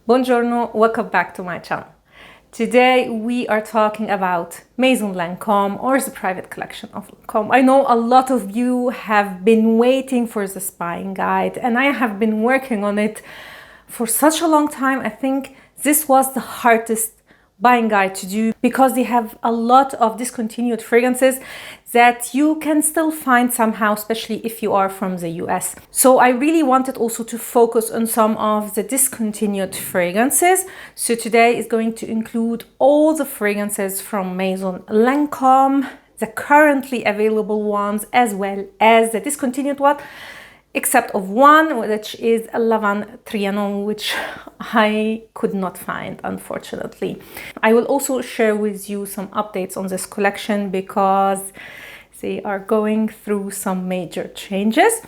Buongiorno, welcome back to my channel. Today we are talking about Maison Lancôme, or the private collection of Lancôme. I know a lot of you have been waiting for this buying guide, and I have been working on it for such a long time. I think this was the hardest buying guide to do because they have a lot of discontinued fragrances that you can still find somehow, especially if you are from the US. So I really wanted also to focus on some of the discontinued fragrances. So today is going to include all the fragrances from Maison Lancôme, the currently available ones, as well as the discontinued one, except of one, which is a Lavandes Trianon, which I could not find, unfortunately. I will also share with you some updates on this collection because they are going through some major changes.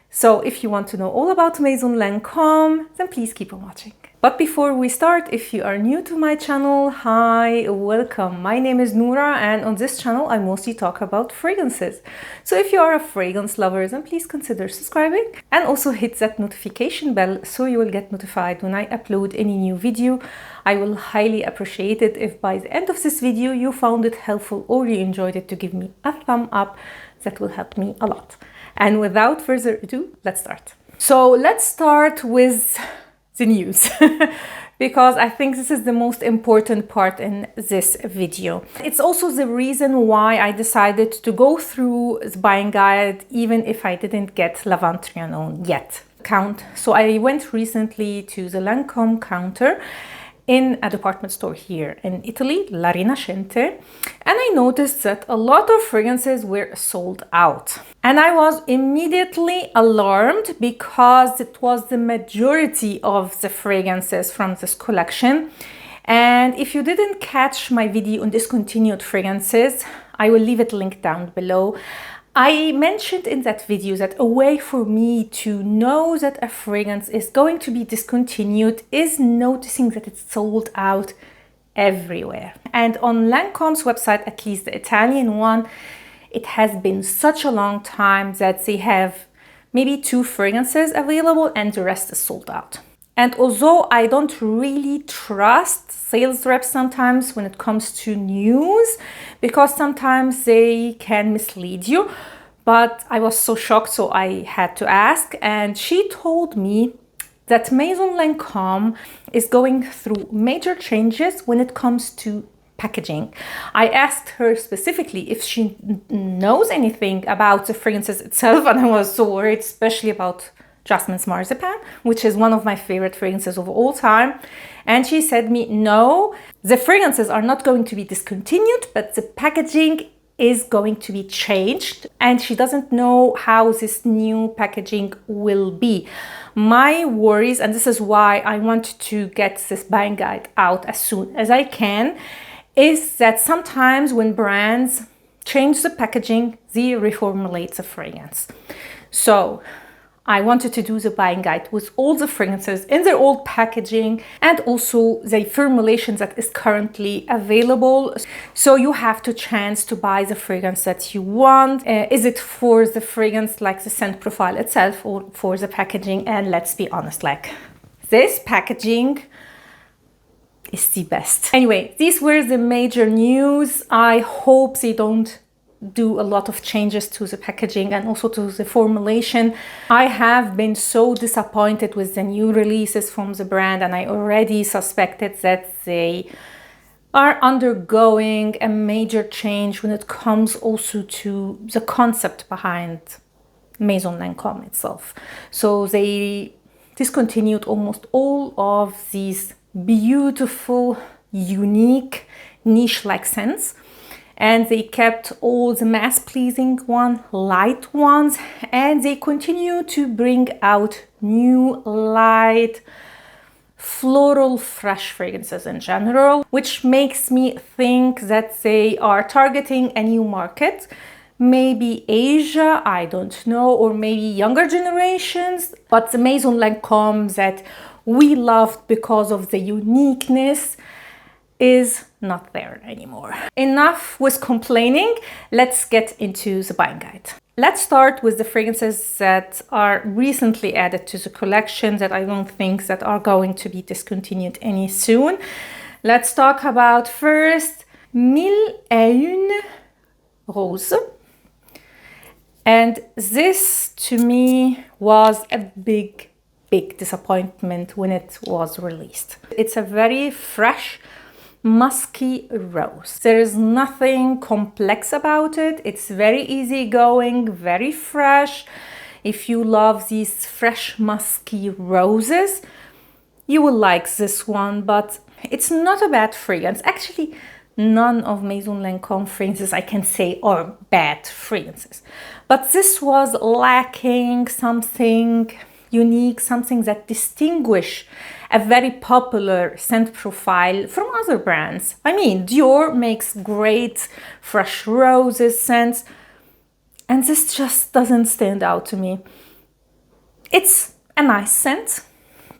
So if you want to know all about Maison Lancôme, then please keep on watching. But before we start, if you are new to my channel, hi, welcome. My name is Noura, and on this channel I mostly talk about fragrances. So if you are a fragrance lover, then please consider subscribing and also hit that notification bell so you will get notified when I upload any new video. I will highly appreciate it if by the end of this video you found it helpful or you enjoyed it, to give me a thumb up. That will help me a lot. And without further ado, let's start. So let's start with the news because I think this is the most important part in this video. It's also the reason why I decided to go through the buying guide even if I didn't get Lavandes Trianon yet. So I went recently to the Lancôme counter in a department store here in Italy, La Rinascente, and I noticed that a lot of fragrances were sold out. And I was immediately alarmed because it was the majority of the fragrances from this collection. And if you didn't catch my video on discontinued fragrances, I will leave it linked down below. I mentioned in that video that a way for me to know that a fragrance is going to be discontinued is noticing that it's sold out everywhere. And on Lancôme's website, at least the Italian one, it has been such a long time that they have maybe 2 fragrances available and the rest is sold out. And although I don't really trust sales reps sometimes when it comes to news, because sometimes they can mislead you, but I was so shocked, so I had to ask. And she told me that Maison Lancôme is going through major changes when it comes to packaging. I asked her specifically if she knows anything about the fragrances itself, and I was so worried, especially about JASMIN's MARZIPANE, which is one of my favorite fragrances of all time. And she said me, no, the fragrances are not going to be discontinued, but the packaging is going to be changed. And she doesn't know how this new packaging will be. My worries, and this is why I want to get this buying guide out as soon as I can, is that sometimes when brands change the packaging, they reformulate the fragrance. So I wanted to do the buying guide with all the fragrances in their old packaging and also the formulation that is currently available. So you have the chance to buy the fragrance that you want. Is it for the fragrance, like the scent profile itself, or for the packaging? And let's be honest, like, this packaging is the best. Anyway, these were the major news. I hope they don't do a lot of changes to the packaging and also to the formulation. I have been so disappointed with the new releases from the brand, and I already suspected that they are undergoing a major change when it comes also to the concept behind Maison Lancôme itself. So they discontinued almost all of these beautiful, unique, niche-like scents. And they kept all the mass-pleasing light ones, and they continue to bring out new, light, floral, fresh fragrances in general, which makes me think that they are targeting a new market, maybe Asia, I don't know, or maybe younger generations. But the Maison Lancôme that we loved because of the uniqueness is not there anymore. Enough with complaining, let's get into the buying guide. let's start with the fragrances that are recently added to the collection that I don't think that are going to be discontinued any soon. Let's talk about first 1001 Roses. And this to me was a big disappointment when it was released. It's a very fresh, musky rose. There is nothing complex about it. It's very easygoing, very fresh. If you love these fresh, musky roses, you will like this one, but it's not a bad fragrance. Actually, none of Maison Lancôme fragrances I can say are bad fragrances. But this was lacking something unique, something that distinguish a very popular scent profile from other brands. I mean, Dior makes great fresh roses scents, and this just doesn't stand out to me. It's a nice scent,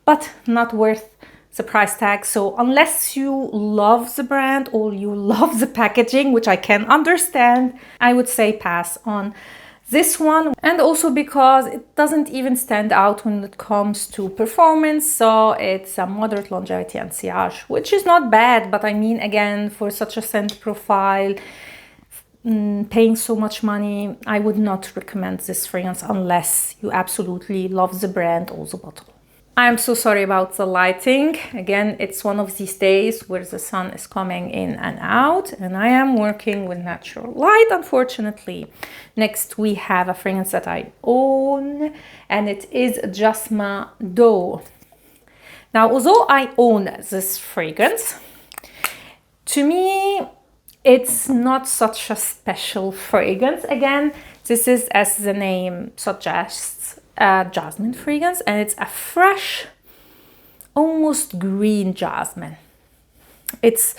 but not worth the price tag. So unless you love the brand or you love the packaging, which I can understand, I would say pass on this one. And also because it doesn't even stand out when it comes to performance. So it's a moderate longevity and sillage, which is not bad, but I mean, again, for such a scent profile, paying so much money, I would not recommend this fragrance unless you absolutely love the brand or the bottle. I'm so sorry about the lighting. Again, it's one of these days where the sun is coming in and out, and I am working with natural light, unfortunately. Next, we have a fragrance that I own, and it is Jasmin d'Eau. Now, although I own this fragrance, to me, it's not such a special fragrance. Again, this is, as the name suggests, a jasmine fragrance, and it's a fresh, almost green jasmine. It's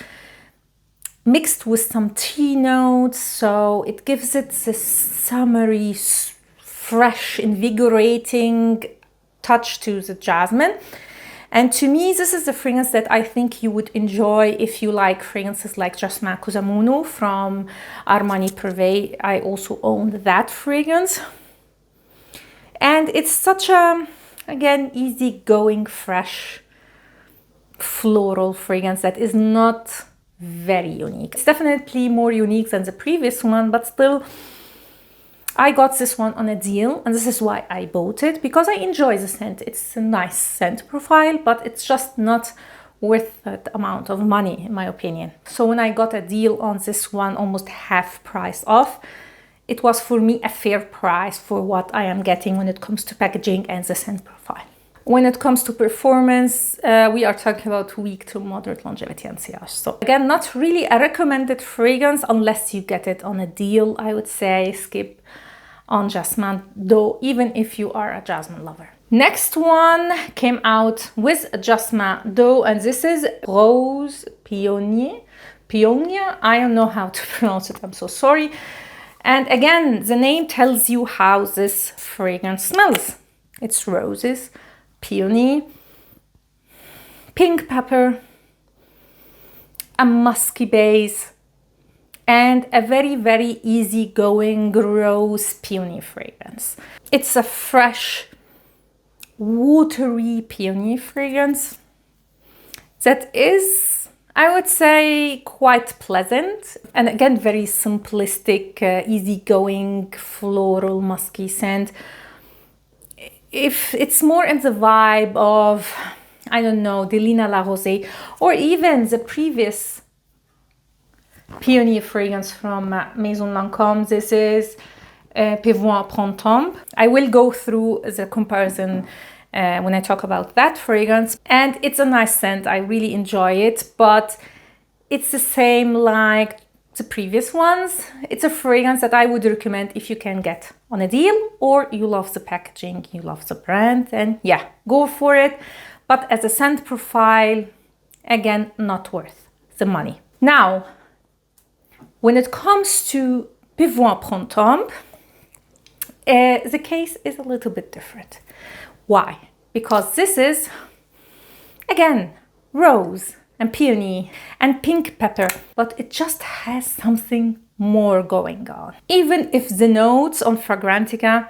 mixed with some tea notes, so it gives it this summery, fresh, invigorating touch to the jasmine. And to me, this is the fragrance that I think you would enjoy if you like fragrances like Jasmin Cusamuno from Armani Privé. I also own that fragrance. And it's such a, again, easygoing, fresh, floral fragrance that is not very unique. It's definitely more unique than the previous one, but still, I got this one on a deal, and this is why I bought it, because I enjoy the scent. It's a nice scent profile, but it's just not worth that amount of money, in my opinion. So when I got a deal on this one, almost half price off, it was for me a fair price for what I am getting when it comes to packaging and the scent profile. When it comes to performance, we are talking about weak to moderate longevity and sillage. So again, not really a recommended fragrance unless you get it on a deal. I would say skip on Jasmin d'Eau, even if you are a jasmine lover. Next one came out with Jasmin d'Eau, and this is Rose PEONIA. PEONIA, I don't know how to pronounce it, I'm so sorry. And again, the name tells you how this fragrance smells. It's roses, peony, pink pepper, a musky base, and a very, very easygoing rose peony fragrance. It's a fresh, watery peony fragrance that is, I would say, quite pleasant, and again, very simplistic, easygoing, floral, musky scent. If it's more in the vibe of, I don't know, Delina La Rosée, or even the previous Peony fragrance from Maison Lancôme, this is PIVOINES. I will go through the comparison when I talk about that fragrance, and it's a nice scent. I really enjoy it, but it's the same like the previous ones. It's a fragrance that I would recommend if you can get on a deal, or you love the packaging, you love the brand, and yeah, go for it. But as a scent profile, again, not worth the money. Now, when it comes to PIVOINES, the case is a little bit different. Why? Because this is, again, rose, and peony and pink pepper, but it just has something more going on. Even if the notes on Fragrantica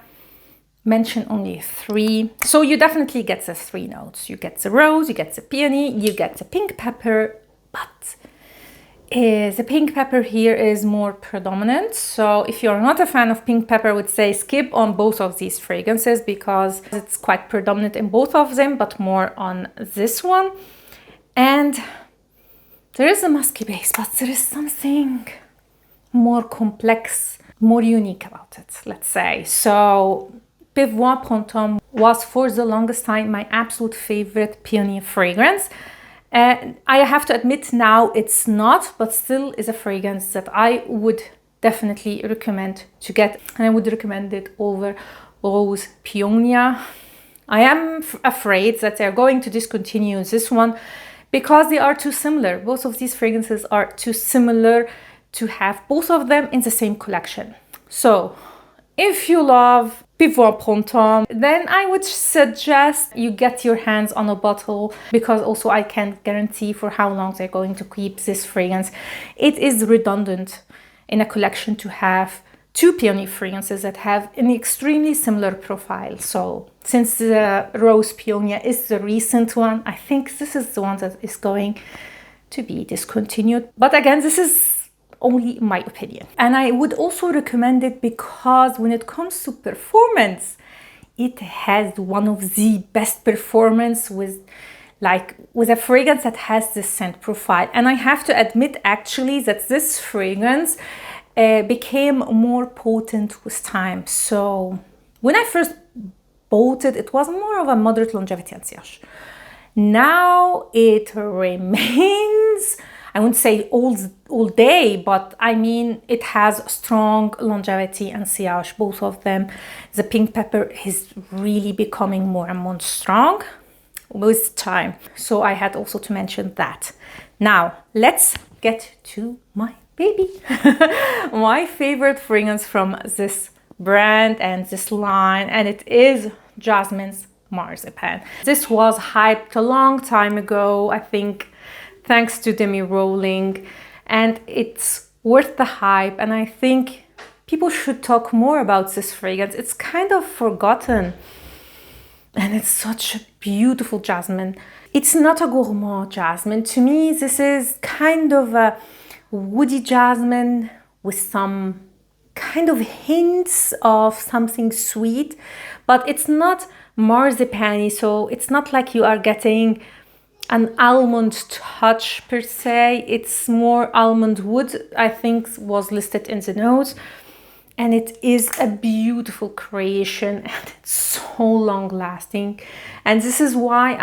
mention only 3, so you definitely get the 3 notes. You get the rose, you get the peony, you get the pink pepper, but the pink pepper here is more predominant. So if you're not a fan of pink pepper, I would say skip on both of these fragrances because it's quite predominant in both of them, but more on this one. And there is a musky base, but there is something more complex, more unique about it, let's say. So PIVOINES was for the longest time my absolute favorite peony fragrance. And I have to admit now it's not, but still is a fragrance that I would definitely recommend to get. And I would recommend it over Rose PEONIA. I am afraid that they're going to discontinue this one because they are too similar. Both of these fragrances are too similar to have both of them in the same collection. So if you love PIVOINES, then I would suggest you get your hands on a bottle, because also I can't guarantee for how long they're going to keep this fragrance. It is redundant in a collection to have 2 peony fragrances that have an extremely similar profile. So since the Rose PEONIA is the recent one, I think this is the one that is going to be discontinued. But again, this is only my opinion. And I would also recommend it because when it comes to performance, it has one of the best performance with a fragrance that has this scent profile. And I have to admit actually that this fragrance became more potent with time. So when I first bought it, it was more of a moderate longevity and sillage. Now it remains, I wouldn't say all day, but I mean, it has strong longevity and sillage, both of them. The pink pepper is really becoming more and more strong with time. So I had also to mention that. Now, let's get to my baby. My favorite fragrance from this brand and this line, and it is JASMIN's MARZIPANE. This was hyped a long time ago, I think, thanks to Demi Rowling, and it's worth the hype. And I think people should talk more about this fragrance. It's kind of forgotten, and it's such a beautiful jasmine. It's not a gourmand jasmine. To me, this is kind of a woody jasmine with some kind of hints of something sweet, but it's not marzipan-y, so it's not like you are getting an almond touch per se. It's more almond wood, I think was listed in the notes. And it is a beautiful creation, and it's so long lasting. And this is why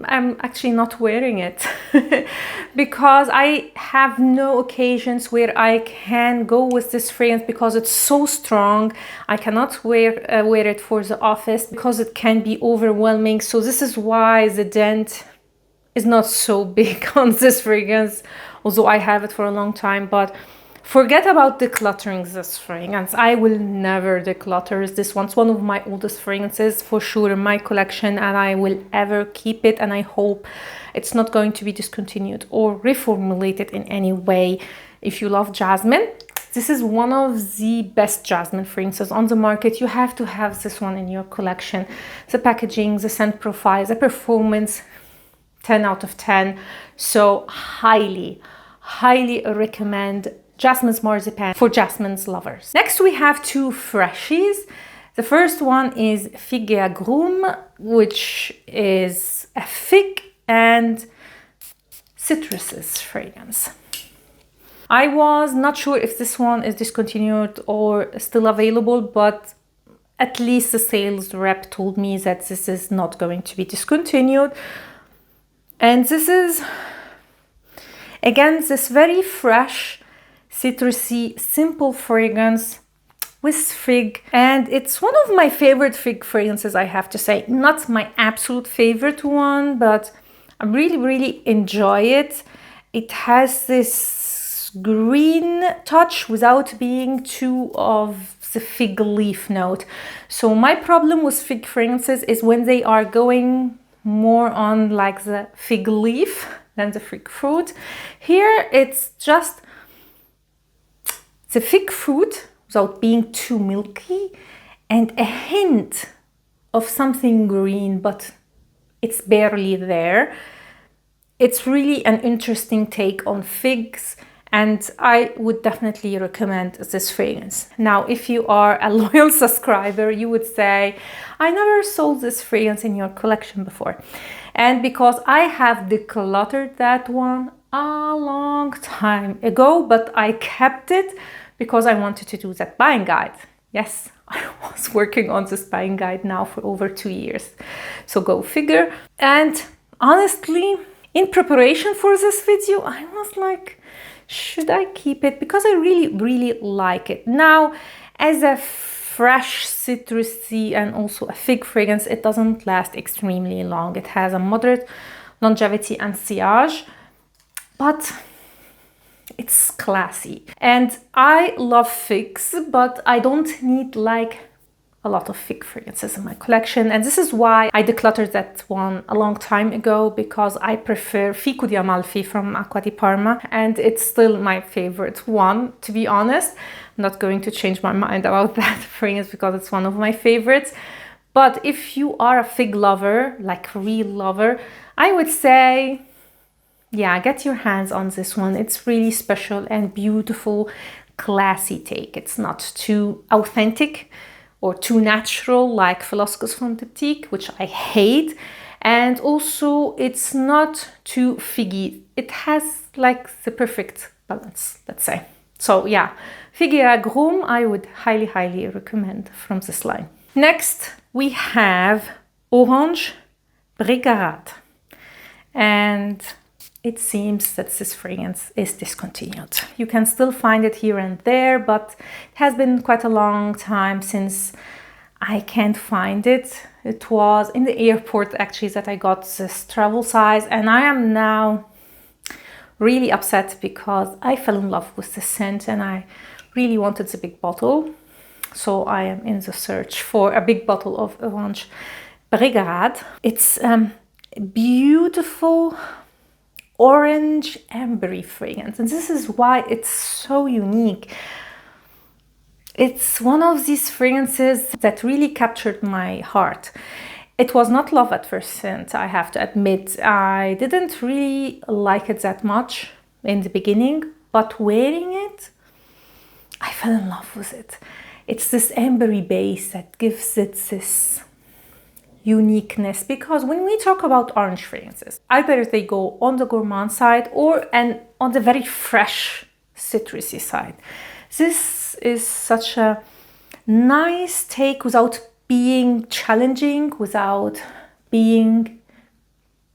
I'm actually not wearing it because I have no occasions where I can go with this fragrance because it's so strong. I cannot wear it for the office because it can be overwhelming. So this is why the dent is not so big on this fragrance, although I have it for a long time. But forget about decluttering this fragrance. I will never declutter this one. It's one of my oldest fragrances for sure in my collection, and I will ever keep it, and I hope it's not going to be discontinued or reformulated in any way. If you love jasmine, this is one of the best jasmine fragrances on the market. You have to have this one in your collection. The packaging, the scent profile, the performance, 10 out of 10. So highly recommend JASMIN's MARZIPANE for jasmine's lovers. Next we have 2 freshies. The first one is Figues et Agrumes, which is a fig and citruses fragrance. I was not sure if this one is discontinued or still available, but at least the sales rep told me that this is not going to be discontinued. And this is, again, this very fresh, citrusy, simple fragrance with fig. And it's one of my favorite fig fragrances, I have to say. Not my absolute favorite one, but I really enjoy it. It has this green touch without being too of the fig leaf note. So my problem with fig fragrances is when they are going more on like the fig leaf than the fig fruit. Here it's just the fig fruit without being too milky and a hint of something green, but it's barely there. It's really an interesting take on figs, and I would definitely recommend this fragrance. Now, if you are a loyal subscriber, you would say, I never sold this fragrance in your collection before. And because I have decluttered that one a long time ago, but I kept it because I wanted to do that buying guide. Yes, I was working on this buying guide now for over 2 years. So go figure. And honestly, in preparation for this video, I was like, should I keep it? Because I really like it. Now, as a fresh citrusy and also a fig fragrance, it doesn't last extremely long. It has a moderate longevity and sillage, but it's classy. And I love figs, but I don't need like a lot of fig fragrances in my collection, and this is why I decluttered that one a long time ago, because I prefer Fico di Amalfi from Acqua di Parma, and it's still my favorite one, to be honest. I'm not going to change my mind about that fragrance because it's one of my favorites. But if you are a fig lover, like a real lover, I would say, yeah, get your hands on this one. It's really special and beautiful, classy take. It's not too authentic or too natural like Philosopher's from Diptyque, which I hate. And also it's not too figgy. It has like the perfect balance, let's say. So yeah, Figgy Agrumes I would highly recommend from this line. Next we have Orange Brigarade. And it seems that this fragrance is discontinued. You can still find it here and there, but it has been quite a long time since I can't find it. It was in the airport actually that I got this travel size, and I am now really upset because I fell in love with the scent and I really wanted the big bottle. So I am in the search for a big bottle of Orange Brigarade. It's beautiful orange ambery fragrance, and this is why it's so unique. It's one of these fragrances that really captured my heart. It was not love at first scent, I have to admit. I didn't really like it that much in the beginning, but wearing it, I fell in love with it. It's this ambery base that gives it this uniqueness, because when we talk about orange fragrances, either they go on the gourmand side or on the very fresh citrusy side. This is such a nice take without being challenging, without being,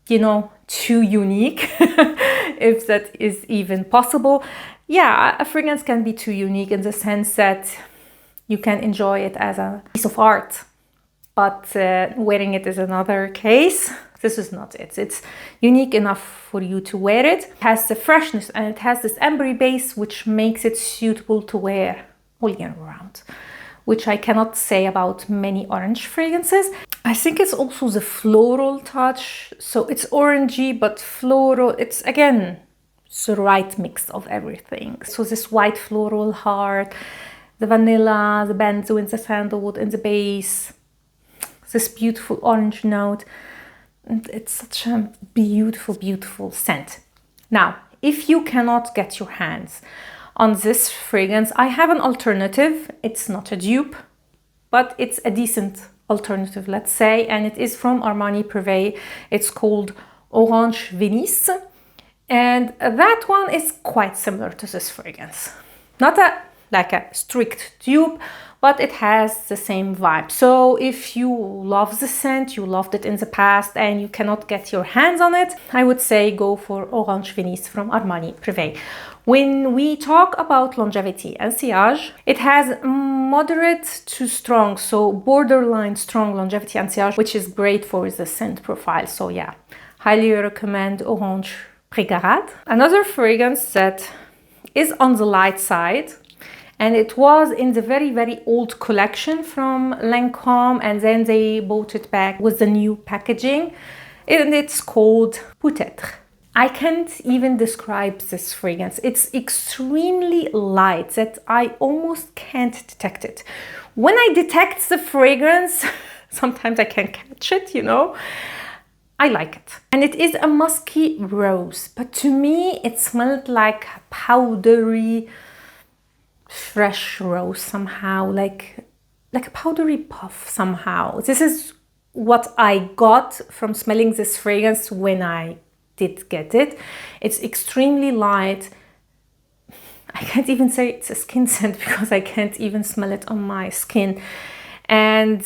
you know, too unique, if that is even possible. Yeah, a fragrance can be too unique in the sense that you can enjoy it as a piece of art, but wearing it is another case. This is not it. It's unique enough for you to wear it. It has the freshness and it has this ambery base, which makes it suitable to wear all year round, which I cannot say about many orange fragrances. I think it's also the floral touch. So it's orangey, but floral. It's, again, it's the right mix of everything. So this white floral heart, the vanilla, the benzoin, the sandalwood in the base, this beautiful orange note. It's such a beautiful scent. Now, if you cannot get your hands on this fragrance, I have an alternative. It's not a dupe, but it's a decent alternative, let's say, and it is from Armani Privé. It's called Orange Venice, and that one is quite similar to this fragrance. Not like a strict dupe, but it has the same vibe. So if you love the scent, you loved it in the past, and you cannot get your hands on it, I would say go for Orange Venice from Armani Privé. When we talk about longevity and sillage, it has moderate to strong, so borderline strong longevity and sillage, which is great for the scent profile. So yeah, highly recommend Orange Brigarade. Another fragrance that is on the light side, and it was in the very old collection from Lancôme, and then they bought it back with the new packaging. and it's called PUET-ETRE. I can't even describe this fragrance. It's extremely light that I almost can't detect it. When I detect the fragrance, sometimes I can't catch it, you know. I like it. And it is a musky rose, but to me it smelled like a powdery, fresh rose somehow, like a powdery puff somehow. This is what I got from smelling this fragrance when I did get it. It's extremely light. I can't even say it's a skin scent because I can't even smell it on my skin. And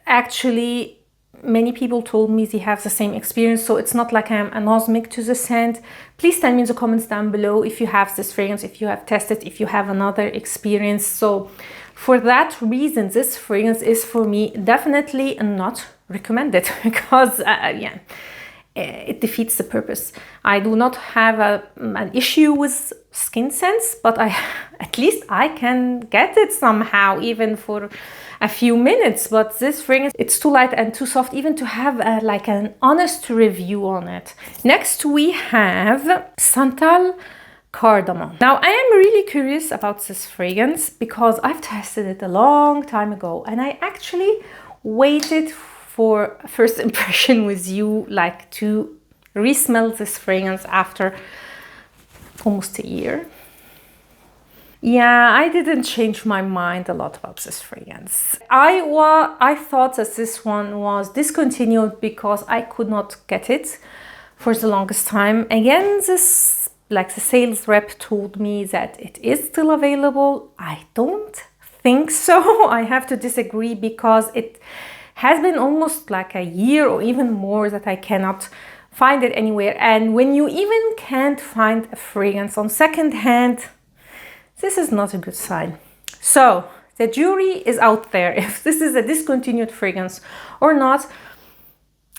actually, many people told me they have the same experience, so it's not like I'm anosmic to the scent. Please tell me in the comments down below if you have this fragrance, if you have tested, if you have another experience. So for that reason, this fragrance is for me definitely not recommended because yeah, it defeats the purpose. I do not have an issue with skin scents, but at least I can get it somehow, even for a few minutes. But this fragrance, it's too light and too soft even to have like an honest review on it. Next we have SANTAL Cardamom. Now I am really curious about this fragrance because I've tested it a long time ago, and I actually waited for a first impression with you, like to re-smell this fragrance after almost a year. Yeah, I didn't change my mind a lot about this fragrance. I thought that this one was discontinued because I could not get it for the longest time. Again, this, like the sales rep told me that it is still available. I don't think so. I have to disagree because it has been almost like a year or even more that I cannot find it anywhere. And when you even can't find a fragrance on second hand, this is not a good sign. So the jury is out there if this is a discontinued fragrance or not.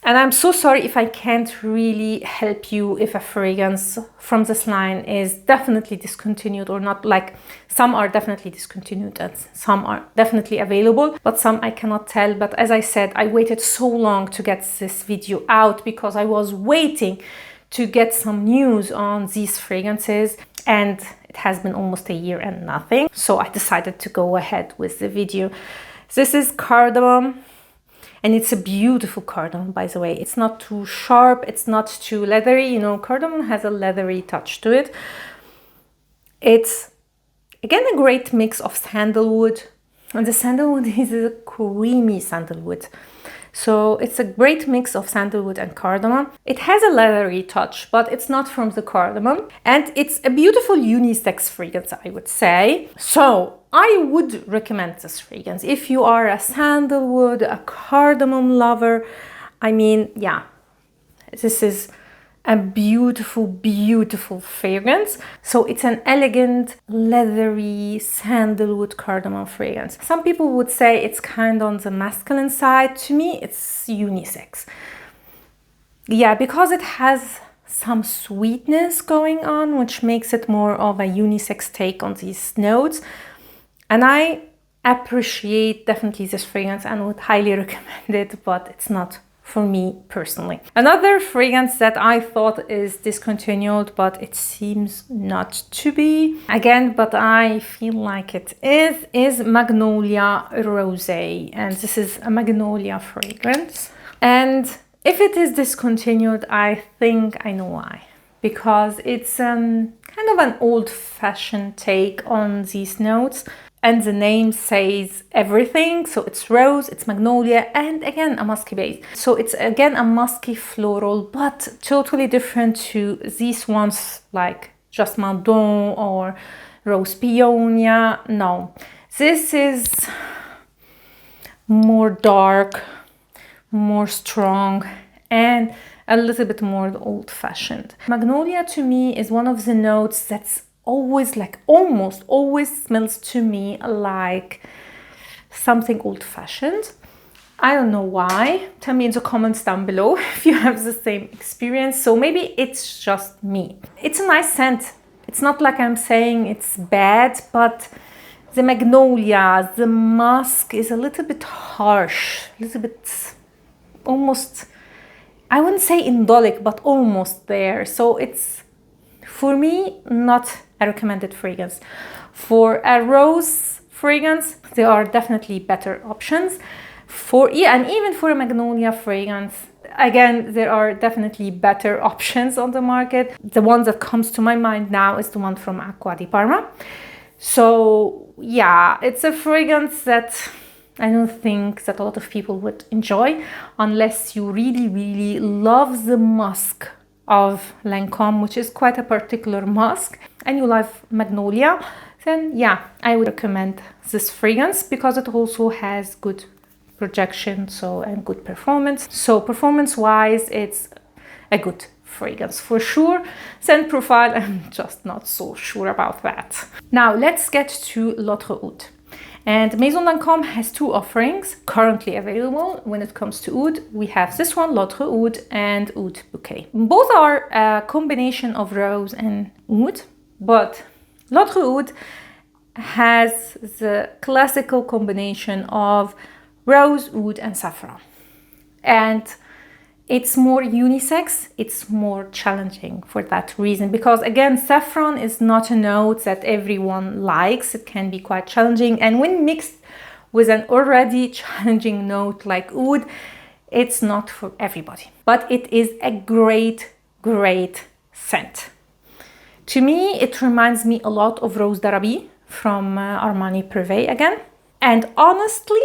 And I'm so sorry if I can't really help you if a fragrance from this line is definitely discontinued or not. Like, some are definitely discontinued and some are definitely available, but some I cannot tell. But as I said, I waited so long to get this video out because I was waiting to get some news on these fragrances, and it has been almost a year and nothing. So I decided to go ahead with the video. This is Cardamom. And it's a beautiful cardamom, by the way. It's not too sharp, it's not too leathery. You know, cardamom has a leathery touch to it. It's, again, a great mix of sandalwood. And the sandalwood is a creamy sandalwood. So it's a great mix of sandalwood and cardamom. It has a leathery touch, but it's not from the cardamom. And it's a beautiful unisex fragrance, I would say. So I would recommend this fragrance if you are a sandalwood, a cardamom lover. I mean, yeah, this is a beautiful, beautiful fragrance. So it's an elegant, leathery, sandalwood cardamom fragrance. Some people would say it's kind of on the masculine side. To me, it's unisex. Yeah, because it has some sweetness going on, which makes it more of a unisex take on these notes. And I appreciate definitely this fragrance and would highly recommend it, but it's not for me personally. Another fragrance that I thought is discontinued, but it seems not to be. Again, but I feel like it is Magnolia Rosé. And this is a Magnolia fragrance. And if it is discontinued, I think I know why. Because it's kind of an old-fashioned take on these notes. And the name says everything. So it's rose, it's magnolia, and again a musky base. So it's again a musky floral, but totally different to these ones like Jasmin Dawn or Rose Peonia. No, this is more dark, more strong, and a little bit more old-fashioned. Magnolia to me is one of the notes that's always, like almost always, smells to me like something old-fashioned. I don't know why. Tell me in the comments down below if you have the same experience. So maybe it's just me. It's a nice scent. It's not like I'm saying it's bad, but the magnolia, the musk is a little bit harsh, a little bit almost I wouldn't say indolic, but almost there. So it's, for me, not a recommended fragrance. For a rose fragrance, there are definitely better options. And even for a magnolia fragrance, again, there are definitely better options on the market. The one that comes to my mind now is the one from Acqua di Parma. So yeah, it's a fragrance that I don't think that a lot of people would enjoy unless you really, really love the musk of Lancôme, which is quite a particular musk, and you love magnolia. Then yeah, I would recommend this fragrance because it also has good projection, and good performance. So performance wise, it's a good fragrance for sure. Scent profile, I'm just not so sure about that. Now let's get to L'Autre Oud. And Maison Lancôme has two offerings currently available when it comes to oud. We have this one, L'Autre Oud and Oud Bouquet. Both are a combination of rose and oud, but L'Autre Oud has the classical combination of rose, oud and saffron. And it's more unisex, it's more challenging for that reason, because again, saffron is not a note that everyone likes. It can be quite challenging, and when mixed with an already challenging note like oud, it's not for everybody. But it is a great, great scent. To me, it reminds me a lot of Rose d'Arabie from Armani Privé again. And honestly,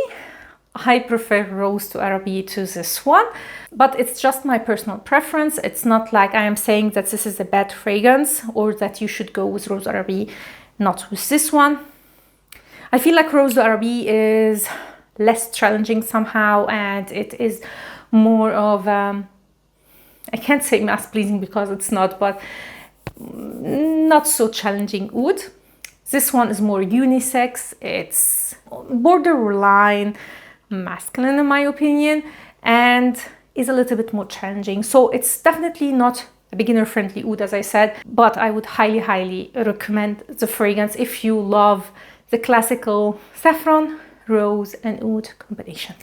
I prefer Rose d'Arabie to this one, but it's just my personal preference. It's not like I am saying that this is a bad fragrance or that you should go with Rose d'Arabie, not with this one. I feel like Rose d'Arabie is less challenging somehow, and it is more of, I can't say mass pleasing because it's not, but not so challenging oud. This one is more unisex, it's borderline masculine in my opinion, and is a little bit more challenging. So it's definitely not a beginner friendly oud, as I said, but I would highly, highly recommend the fragrance if you love the classical saffron, rose and oud combination.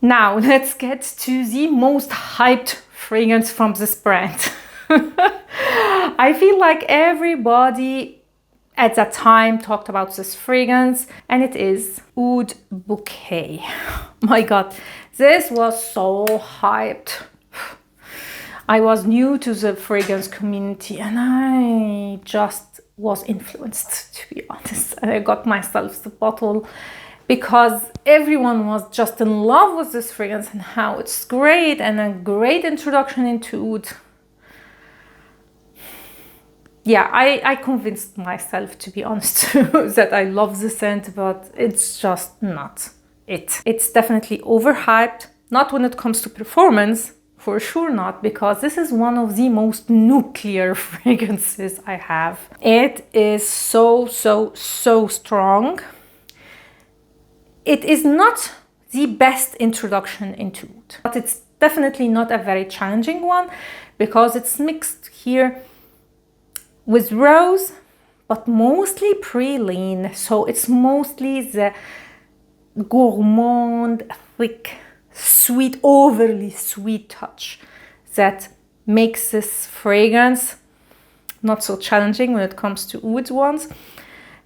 Now let's get to the most hyped fragrance from this brand. I feel like everybody at that time talked about this fragrance, and it is Oud Bouquet. My god, this was so hyped. I was new to the fragrance community and I just was influenced, to be honest. And I got myself the bottle because everyone was just in love with this fragrance and how it's great and a great introduction into oud. Yeah, I convinced myself, to be honest, that I love the scent, but it's just not it. It's definitely overhyped, not when it comes to performance, for sure not, because this is one of the most nuclear fragrances I have. It is so, so, so strong. It is not the best introduction into oud, but it's definitely not a very challenging one because it's mixed here with rose, but mostly praline. So it's mostly the gourmand, thick, sweet, overly sweet touch that makes this fragrance not so challenging when it comes to oud ones.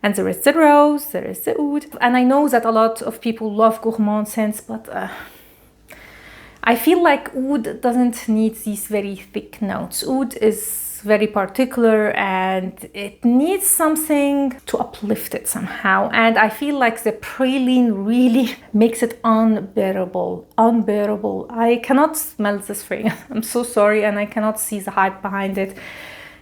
And there is the rose, there is the oud. And I know that a lot of people love gourmand scents, but I feel like oud doesn't need these very thick notes. Oud is very particular and it needs something to uplift it somehow, and I feel like the praline really makes it unbearable. I cannot smell this fragrance. I'm so sorry, and I cannot see the hype behind it.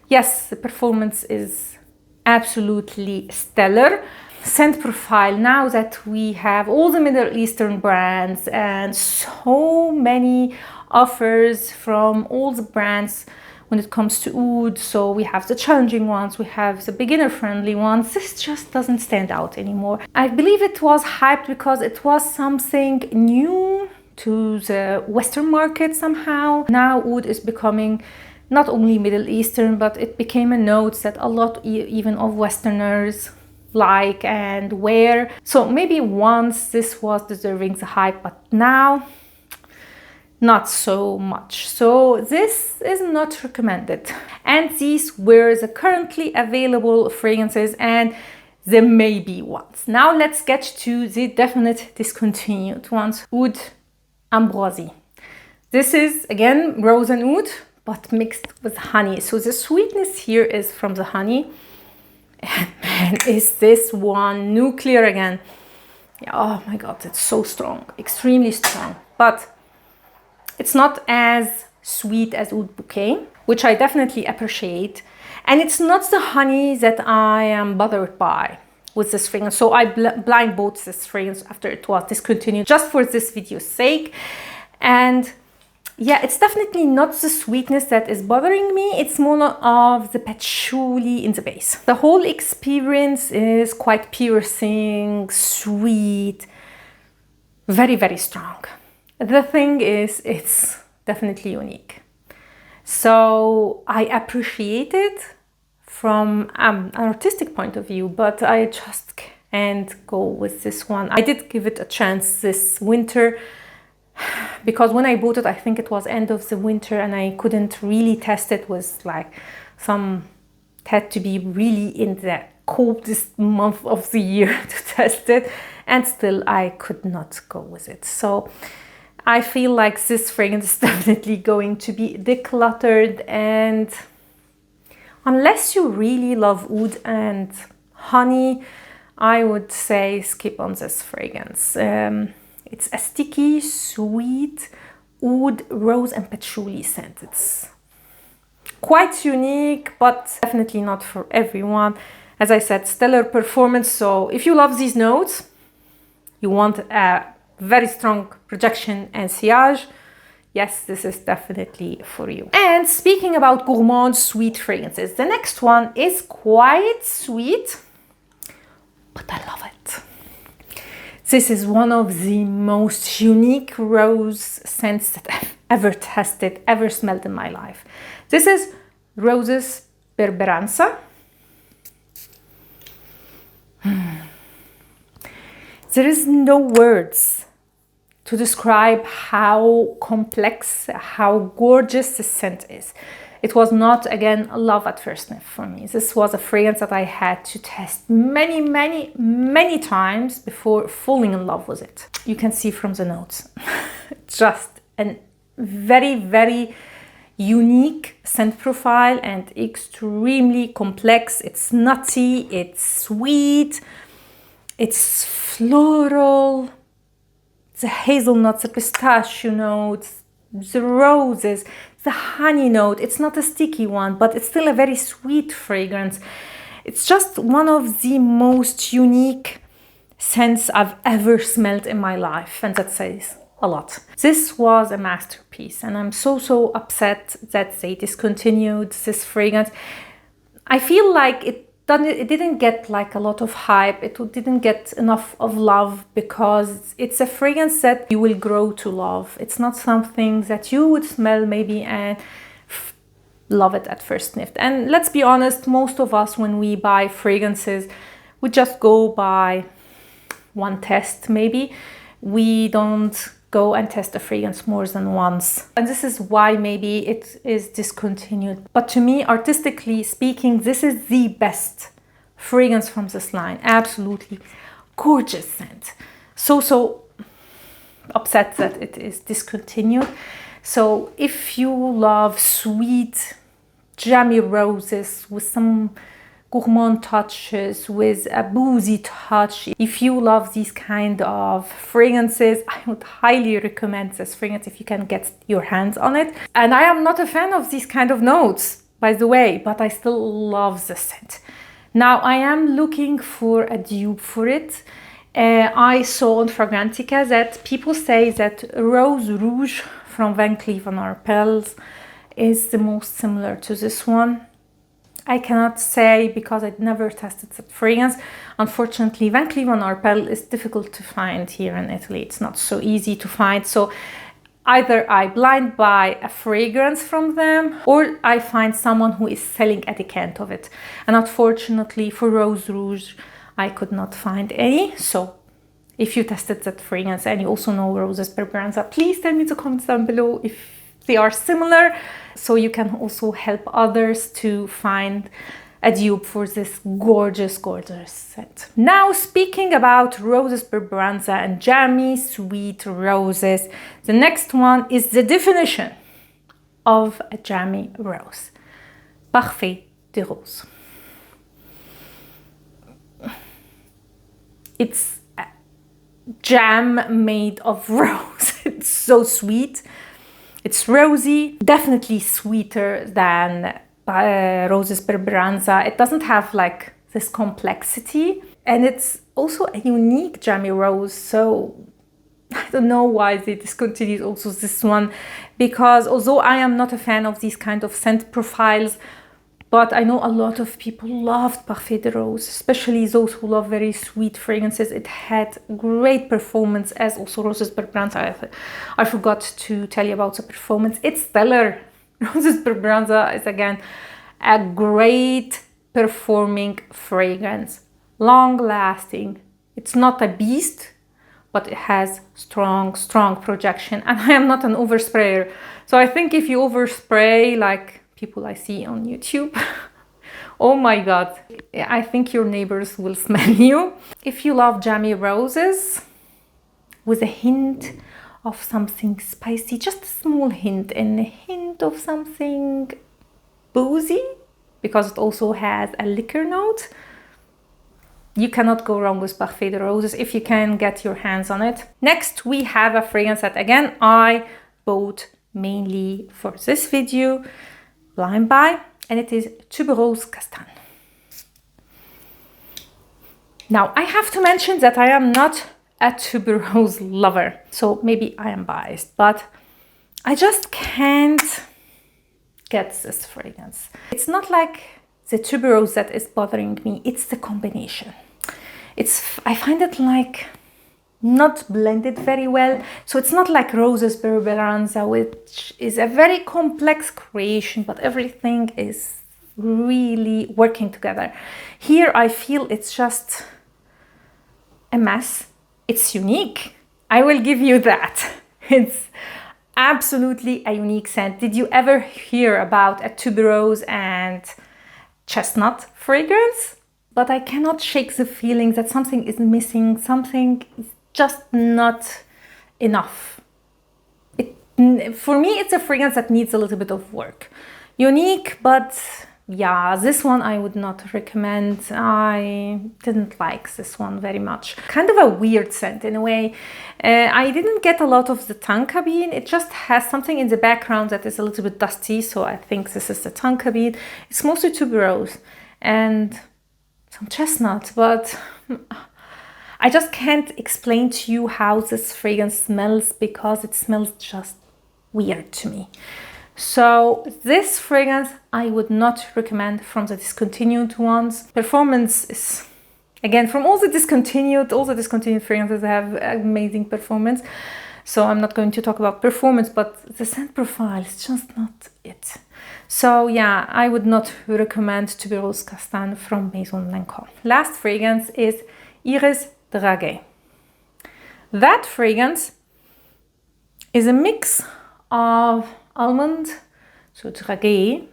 Yes, the performance is absolutely stellar. Scent profile, now that we have all the Middle Eastern brands and so many offers from all the brands when it comes to oud, so we have the challenging ones, we have the beginner friendly ones, this just doesn't stand out anymore. I believe it was hyped because it was something new to the Western market somehow. Now oud is becoming not only Middle Eastern, but it became a note that a lot even of Westerners like and wear. So maybe once this was deserving the hype, but now not so much. So this is not recommended. And these were the currently available fragrances, and there may be ones. Now let's get to the definite discontinued ones. Oud Ambroisie. This is again rose and oud, but mixed with honey. So the sweetness here is from the honey. And man, is this one nuclear again. Oh my God, it's so strong, extremely strong. But it's not as sweet as Oud Bouquet, which I definitely appreciate. And it's not the honey that I am bothered by with this fragrance. So I blind bought this fragrance after it was discontinued, just for this video's sake. And yeah, it's definitely not the sweetness that is bothering me. It's more of the patchouli in the base. The whole experience is quite piercing, sweet, very, very strong. The thing is, it's definitely unique. So I appreciate it from an artistic point of view, but I just can't go with this one. I did give it a chance this winter, because when I bought it, I think it was end of the winter and I couldn't really test it. It was like had to be really in the coldest month of the year to test it, and still I could not go with it. So I feel like this fragrance is definitely going to be decluttered, and unless you really love oud and honey, I would say skip on this fragrance. It's a sticky, sweet oud, rose and patchouli scent. It's quite unique, but definitely not for everyone. As I said, stellar performance. So if you love these notes, you want a very strong projection and sillage, yes, this is definitely for you. And speaking about gourmand sweet fragrances, the next one is quite sweet, but I love it. This is one of the most unique rose scents that I've ever tested, ever smelled in my life. This is Roses BERBERANZA. There is no words to describe how complex, how gorgeous this scent is. It was not, again, a love at first sniff for me. This was a fragrance that I had to test many, many, many times before falling in love with it. You can see from the notes. Just a very, very unique scent profile and extremely complex. It's nutty, it's sweet, it's floral, the hazelnuts, the pistachio notes, the roses, the honey note. It's not a sticky one, but it's still a very sweet fragrance. It's just one of the most unique scents I've ever smelled in my life, and that says a lot. This was a masterpiece, and I'm so upset that they discontinued this fragrance. I feel like it didn't get like a lot of hype. It didn't get enough of love, because it's a fragrance that you will grow to love. It's not something that you would smell maybe and love it at first sniff. And let's be honest, most of us, when we buy fragrances, we just go by one test maybe. We don't go and test a fragrance more than once. And this is why maybe it is discontinued. But to me, artistically speaking, this is the best fragrance from this line. Absolutely gorgeous scent. So upset that it is discontinued. So if you love sweet, jammy roses with some gourmand touches, with a boozy touch, if you love these kind of fragrances, I would highly recommend this fragrance if you can get your hands on it. And I am not a fan of these kind of notes, by the way, but I still love the scent. Now I am looking for a dupe for it. I saw on Fragrantica that people say that Rose Rouge from Van Cleef & Arpels is the most similar to this one. I cannot say because I'd never tested that fragrance. Unfortunately, Van Cleef & Arpels is difficult to find here in Italy. It's not so easy to find. So either I blind buy a fragrance from them, or I find someone who is selling a decant of it. And unfortunately for Rose Rouge, I could not find any. So If you tested that fragrance and you also know Roses BERBERANZA, please tell me in the comments down below if they are similar, so you can also help others to find a dupe for this gorgeous, gorgeous scent. Now, speaking about Roses BERBERANZA and jammy sweet roses, the next one is the definition of a jammy rose. Parfait de rose. It's a jam made of rose. It's so sweet. It's rosy, definitely sweeter than Roses BERBERANZA. It doesn't have like this complexity, and it's also a unique jammy rose. So I don't know why they discontinued also this one, because although I am not a fan of these kind of scent profiles, but I know a lot of people loved Parfait de Rose, especially those who love very sweet fragrances. It had great performance, as also Roses BERBERANZA. I forgot to tell you about the performance. It's stellar. Roses BERBERANZA is again a great performing fragrance, long lasting. It's not a beast, but it has strong projection. And I am not an oversprayer, so I think if you overspray like people I see on YouTube, oh my god, I think your neighbors will smell you. If you love jammy roses with a hint of something spicy, just a small hint, and a hint of something boozy, because it also has a liquor note, you cannot go wrong with Parfait de Roses if you can get your hands on it. Next, we have a fragrance that again I bought mainly for this video, blind buy, and it is Tubereuses Castane. Now, I have to mention that I am not a tuberose lover, so maybe I am biased, but I just can't get this fragrance. It's not like the tuberose that is bothering me, it's the combination. I find it like not blended very well. So it's not like Roses BERBERANZA, which is a very complex creation, but everything is really working together. Here I feel it's just a mess. It's unique, I will give you that. It's absolutely a unique scent. Did you ever hear about a tuberose and chestnut fragrance? But I cannot shake the feeling that something is missing, something is just not enough. For me, it's a fragrance that needs a little bit of work. Unique, but yeah, this one I would not recommend. I didn't like this one very much. Kind of a weird scent in a way. I didn't get a lot of the tonka bean. It just has something in the background that is a little bit dusty, so I think this is the tonka bean. It's mostly tuberose and some chestnut, but I just can't explain to you how this fragrance smells, because it smells just weird to me. So this fragrance I would not recommend from the discontinued ones. Performance is, again, from all the discontinued fragrances have amazing performance. So I'm not going to talk about performance, but the scent profile is just not it. So yeah, I would not recommend Tubereuses Castane from Maison Lancôme. Last fragrance is Iris Draguet. That fragrance is a mix of almond, so Draguet,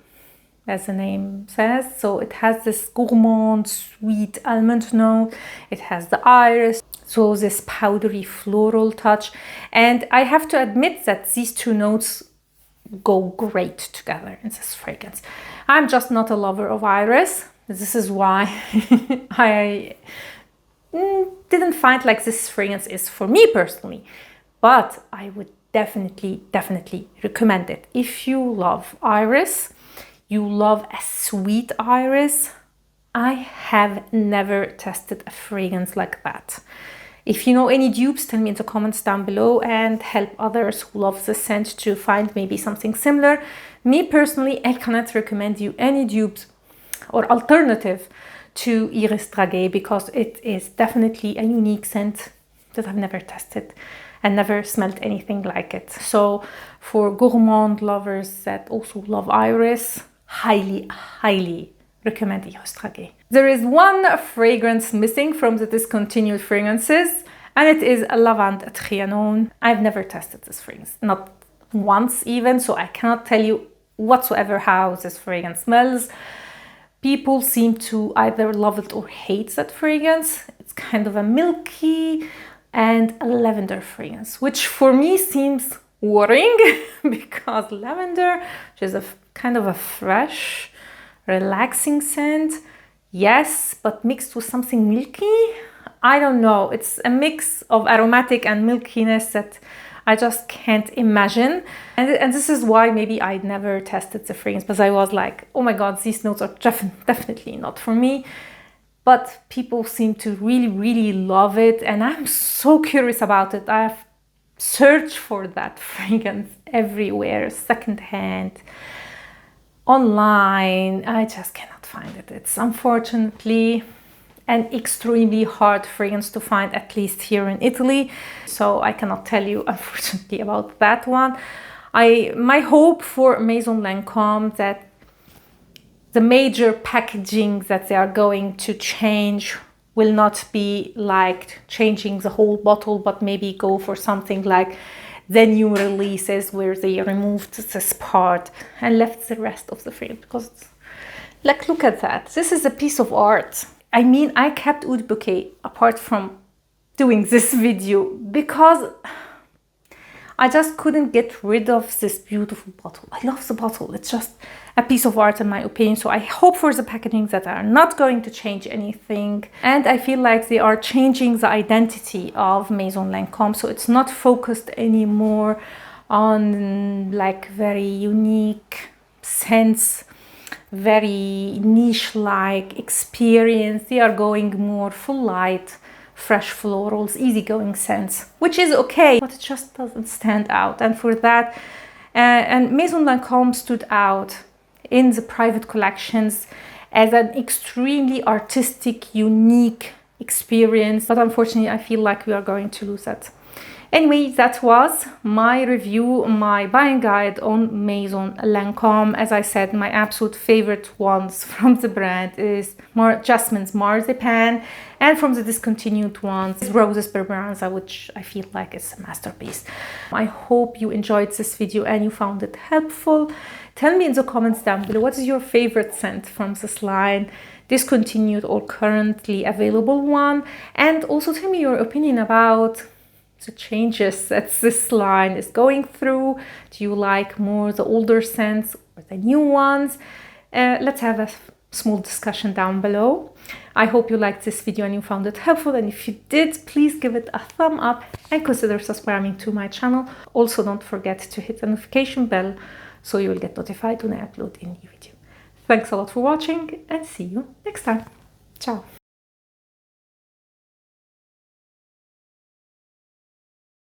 as the name says. So it has this gourmand, sweet almond note. It has the iris, so this powdery floral touch. And I have to admit that these two notes go great together in this fragrance. I'm just not a lover of iris. This is why I didn't find like this fragrance is for me personally, but I would definitely recommend it. If you love iris, you love a sweet iris, I have never tested a fragrance like that. If you know any dupes, tell me in the comments down below and help others who love the scent to find maybe something similar. Me personally, I cannot recommend you any dupes or alternative to Iris Draguet, because it is definitely a unique scent that I've never tested and never smelled anything like it. So for gourmand lovers that also love iris, highly recommend Iris Draguet. There is one fragrance missing from the discontinued fragrances, and it is a Lavandes Trianon. I've never tested this fragrance, not once even, so I cannot tell you whatsoever how this fragrance smells. People seem to either love it or hate that fragrance. It's kind of a milky and a lavender fragrance, which for me seems worrying because lavender, which is a kind of a fresh, relaxing scent, yes, but mixed with something milky, I don't know. It's a mix of aromatic and milkiness that I just can't imagine. And this is why maybe I never tested the fragrance, because I was like, oh my God, these notes are definitely not for me. But people seem to really, really love it. And I'm so curious about it. I've searched for that fragrance everywhere, secondhand, online. I just cannot find it. It's unfortunately an extremely hard fragrance to find, at least here in Italy. So I cannot tell you, unfortunately, about that one. My hope for Maison Lancôme that the major packaging that they are going to change will not be like changing the whole bottle, but maybe go for something like the new releases where they removed this part and left the rest of the fragrance. Because, like, look at that. This is a piece of art. I mean, I kept Oud Bouquet apart from doing this video because I just couldn't get rid of this beautiful bottle. I love the bottle. It's just a piece of art in my opinion. So I hope for the packaging that are not going to change anything. And I feel like they are changing the identity of Maison Lancôme. So it's not focused anymore on like very unique scents, very niche-like experience. They are going more full light, fresh florals, easygoing scents, which is okay, but it just doesn't stand out. And for that, and Maison Lancôme stood out in the private collections as an extremely artistic, unique experience. But unfortunately, I feel like we are going to lose that. Anyway, that was my review, my buying guide on Maison Lancôme. As I said, my absolute favorite ones from the brand is JASMIN's MARZIPANE, and from the discontinued ones is Roses BERBERANZA, which I feel like is a masterpiece. I hope you enjoyed this video and you found it helpful. Tell me in the comments down below, what is your favorite scent from this line, discontinued or currently available one? And also tell me your opinion about the changes that this line is going through. Do you like more the older scents or the new ones? Let's have a small discussion down below. I hope you liked this video and you found it helpful, and if you did, please give it a thumb up and consider subscribing to my channel. Also, don't forget to hit the notification bell so you will get notified when I upload a new video. Thanks a lot for watching and see you next time. Ciao!